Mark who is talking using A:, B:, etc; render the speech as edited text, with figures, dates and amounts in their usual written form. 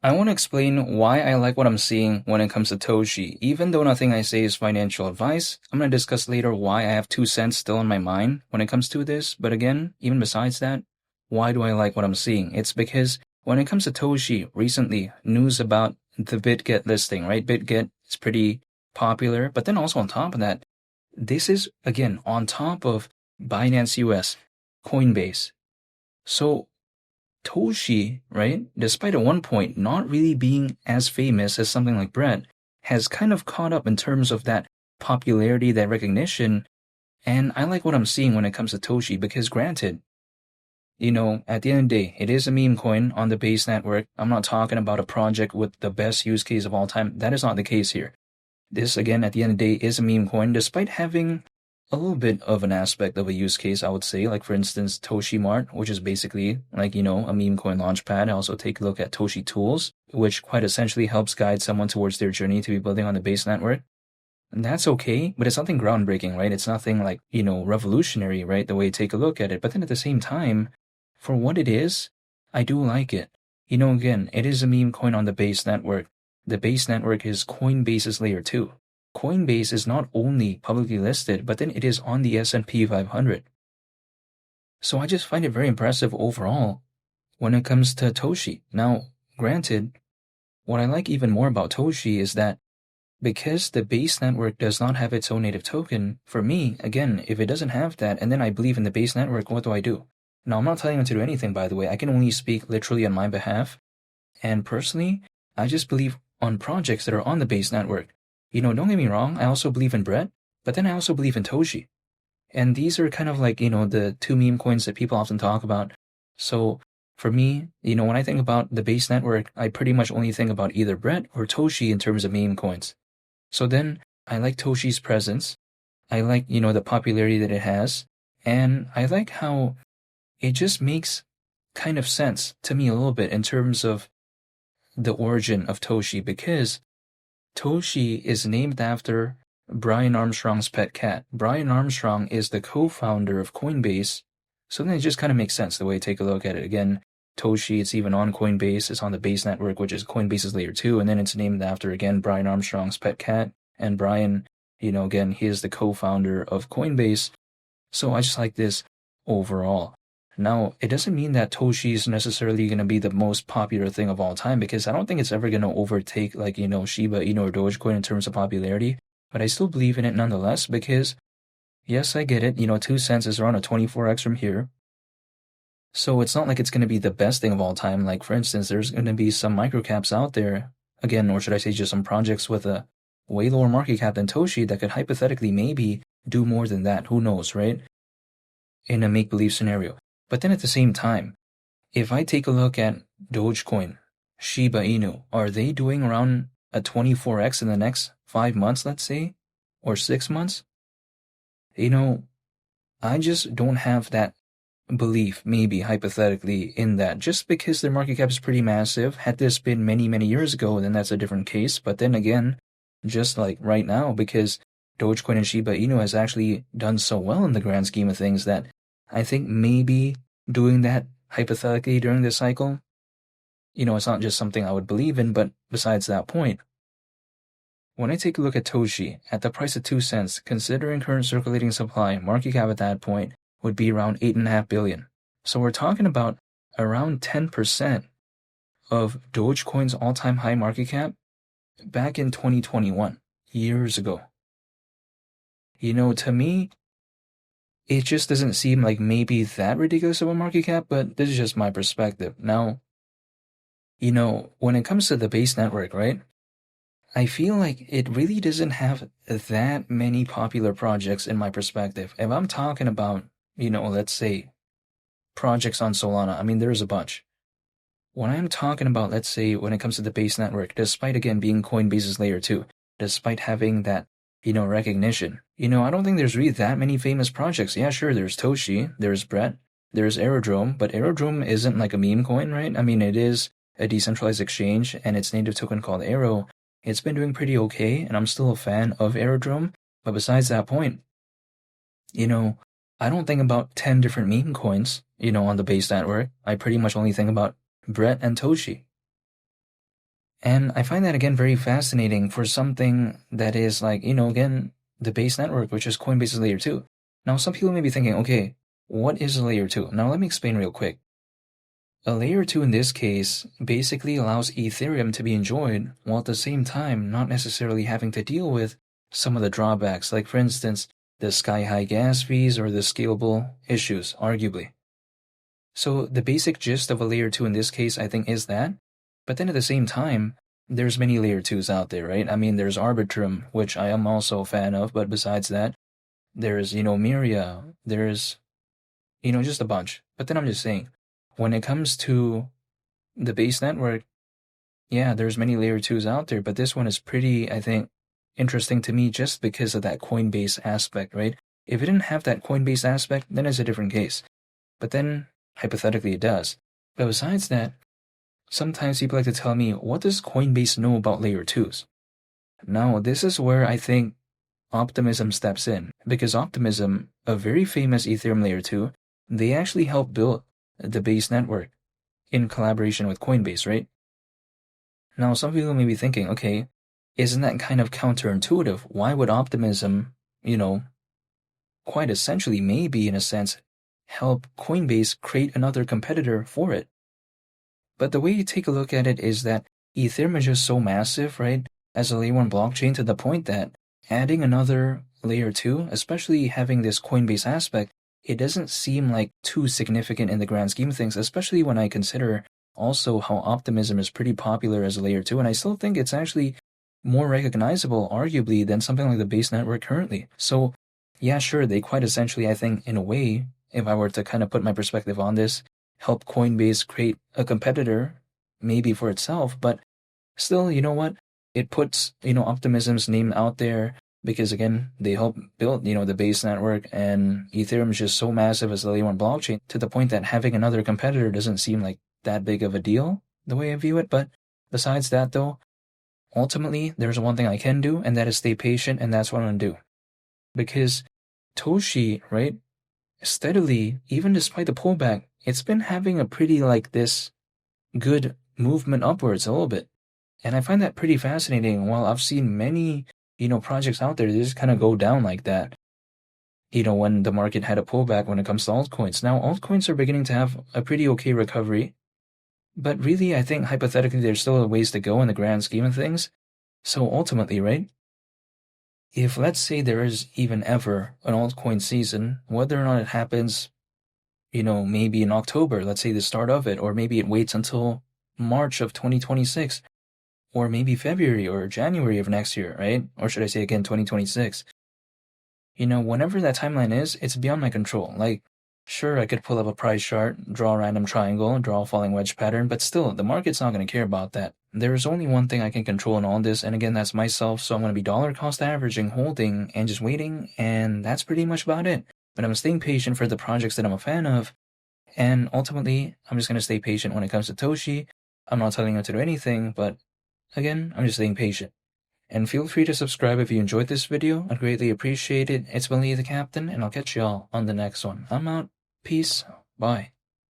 A: I want to explain why I like what I'm seeing when it comes to Toshi. Even though nothing I say is financial advice, I'm going to discuss later why I have 2 cents still in my mind when it comes to this. But again, even besides that, why do I like what I'm seeing? It's because when it comes to Toshi, recently, news about the BitGet listing, right? BitGet is pretty popular, but then also on top of that, this is, again, on top of Binance US, Coinbase. So Toshi, right, despite at one point not really being as famous as something like Brett, has kind of caught up in terms of that popularity, that recognition, and I like what I'm seeing when it comes to Toshi because granted, at the end of the day, it is a meme coin on the base network. I'm not talking about a project with the best use case of all time. That is not the case here. This, again, at the end of the day, is a meme coin, despite having a little bit of an aspect of a use case, I would say. Like, for instance, Toshi Mart, which is basically like, a meme coin launchpad. I also take a look at Toshi Tools, which quite essentially helps guide someone towards their journey to be building on the base network. And that's okay, but it's nothing groundbreaking, right? It's nothing like, revolutionary, right? The way you take a look at it. But then at the same time, for what it is, I do like it. Again, it is a meme coin on the base network. The base network is Coinbase's layer 2. Coinbase is not only publicly listed, but then it is on the S&P 500. So I just find it very impressive overall when it comes to Toshi. Now, granted, what I like even more about Toshi is that because the base network does not have its own native token, for me, again, if it doesn't have that, and then I believe in the base network, what do I do? Now, I'm not telling them to do anything, by the way. I can only speak literally on my behalf. And personally, I just believe on projects that are on the base network. Don't get me wrong, I also believe in Brett, but then I also believe in Toshi. And these are kind of like, the two meme coins that people often talk about. So for me, when I think about the base network, I pretty much only think about either Brett or Toshi in terms of meme coins. So then I like Toshi's presence. I like, the popularity that it has. And I like how it just makes kind of sense to me a little bit in terms of the origin of Toshi because Toshi is named after Brian Armstrong's pet cat. Brian Armstrong is the co-founder of Coinbase, so then it just kind of makes sense the way you take a look at it. Again, Toshi, it's even on Coinbase, it's on the base network, which is Coinbase's layer 2, and then it's named after, again, Brian Armstrong's pet cat. And Brian, again, he is the co-founder of Coinbase, so I just like this overall. Now, it doesn't mean that Toshi is necessarily going to be the most popular thing of all time because I don't think it's ever going to overtake like, Shiba Inu or Dogecoin in terms of popularity, but I still believe in it nonetheless because, yes, I get it, 2 cents is around a 24x from here. So it's not like it's going to be the best thing of all time. Like, for instance, there's going to be some microcaps out there, again, or should I say just some projects with a way lower market cap than Toshi that could hypothetically maybe do more than that. Who knows, right? In a make-believe scenario. But then at the same time, if I take a look at Dogecoin, Shiba Inu, are they doing around a 24x in the next 5 months, let's say, or 6 months? I just don't have that belief, maybe hypothetically, in that. Just because their market cap is pretty massive, had this been many, many years ago, then that's a different case. But then again, just like right now, because Dogecoin and Shiba Inu has actually done so well in the grand scheme of things that I think maybe doing that hypothetically during this cycle, it's not just something I would believe in, but besides that point, when I take a look at Toshi, at the price of 2 cents, considering current circulating supply, market cap at that point would be around 8.5 billion. So we're talking about around 10% of Dogecoin's all-time high market cap back in 2021, years ago. To me, it just doesn't seem like maybe that ridiculous of a market cap, but this is just my perspective. Now, when it comes to the base network, right, I feel like it really doesn't have that many popular projects in my perspective. If I'm talking about, let's say, projects on Solana, I mean, there's a bunch. When I'm talking about, let's say, when it comes to the base network, despite, again, being Coinbase's layer 2, despite having that recognition. I don't think there's really that many famous projects. Yeah, sure, there's Toshi, there's Brett, there's Aerodrome, but Aerodrome isn't like a meme coin, right? I mean, it is a decentralized exchange, and its native token called Aero. It's been doing pretty okay, and I'm still a fan of Aerodrome, but besides that point, I don't think about 10 different meme coins, on the base network. I pretty much only think about Brett and Toshi. And I find that again very fascinating for something that is like, again, the base network, which is Coinbase's layer 2. Now, some people may be thinking, okay, what is a layer 2? Now, let me explain real quick. A layer 2 in this case basically allows Ethereum to be enjoyed while at the same time not necessarily having to deal with some of the drawbacks, like for instance, the sky-high gas fees or the scalable issues, arguably. So the basic gist of a layer 2 in this case, I think, is that. But then at the same time, there's many layer 2s out there, right? I mean, there's Arbitrum, which I am also a fan of, but besides that, there's, Miria, there's, just a bunch. But then I'm just saying, when it comes to the base network, yeah, there's many layer 2s out there, but this one is pretty, I think, interesting to me just because of that Coinbase aspect, right? If it didn't have that Coinbase aspect, then it's a different case. But then, hypothetically, it does. But besides that, sometimes people like to tell me, what does Coinbase know about layer 2s? Now, this is where I think Optimism steps in, because Optimism, a very famous Ethereum layer 2, they actually helped build the base network in collaboration with Coinbase, right? Now, some people may be thinking, okay, isn't that kind of counterintuitive? Why would Optimism, quite essentially, maybe in a sense, help Coinbase create another competitor for it? But the way you take a look at it is that Ethereum is just so massive, right, as a layer 1 blockchain, to the point that adding another layer 2, especially having this Coinbase aspect, it doesn't seem like too significant in the grand scheme of things, especially when I consider also how Optimism is pretty popular as a layer 2, and I still think it's actually more recognizable, arguably, than something like the base network currently. So, yeah, sure, they quite essentially, I think, in a way, if I were to kind of put my perspective on this, help Coinbase create a competitor, maybe for itself, but still, you know what? It puts, Optimism's name out there because, again, they help build, the base network, and Ethereum is just so massive as the layer 1 blockchain to the point that having another competitor doesn't seem like that big of a deal, the way I view it. But besides that, though, ultimately, there's one thing I can do, and that is stay patient, and that's what I'm going to do. Because Toshi, right, steadily, even despite the pullback, it's been having a pretty, this good movement upwards a little bit. And I find that pretty fascinating. While I've seen many, projects out there, they just kind of go down like that, when the market had a pullback when it comes to altcoins. Now, altcoins are beginning to have a pretty okay recovery. But really, I think hypothetically, there's still a ways to go in the grand scheme of things. So ultimately, right, if let's say there is even ever an altcoin season, whether or not it happens, maybe in October, let's say the start of it, or maybe it waits until March of 2026, or maybe February or January of next year, right? Or should I say again, 2026? Whenever that timeline is, it's beyond my control. Like, sure, I could pull up a price chart, draw a random triangle, draw a falling wedge pattern, but still, the market's not going to care about that. There is only one thing I can control in all this, and again, that's myself, so I'm going to be dollar cost averaging, holding, and just waiting, and that's pretty much about it. But I'm staying patient for the projects that I'm a fan of, and ultimately, I'm just going to stay patient when it comes to Toshi. I'm not telling him to do anything, but again, I'm just staying patient. And feel free to subscribe if you enjoyed this video. I'd greatly appreciate it. It's been Lee the Captain, and I'll catch y'all on the next one. I'm out. Peace. Bye.